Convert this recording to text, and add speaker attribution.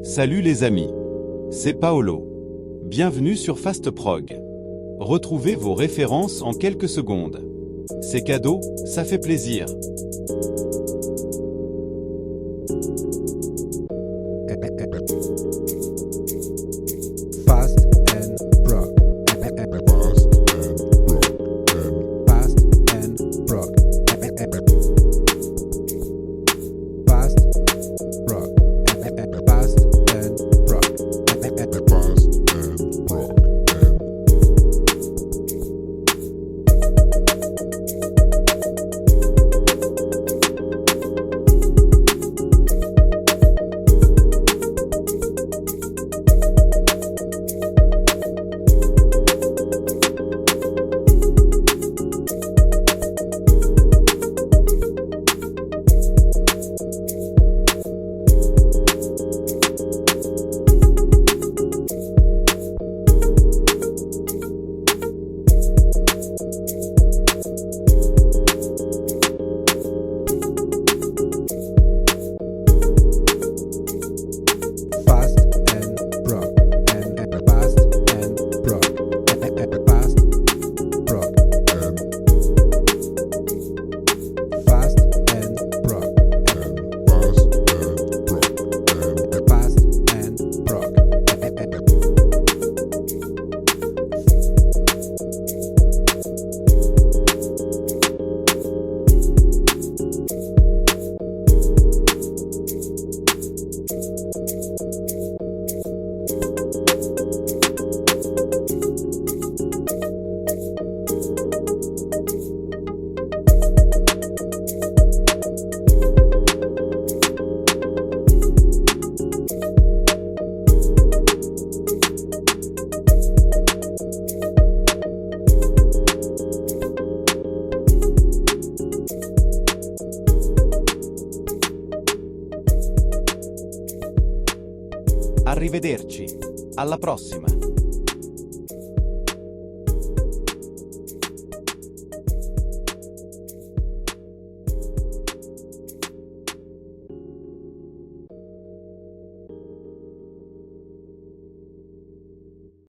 Speaker 1: Salut les amis, c'est Paolo. Bienvenue sur FAST PROG. Retrouvez vos références en quelques secondes. C'est cadeau, ça fait plaisir.
Speaker 2: FAST PROG. FAST PROG. FAST PROG. FAST PROG.
Speaker 1: Arrivederci, alla prossima!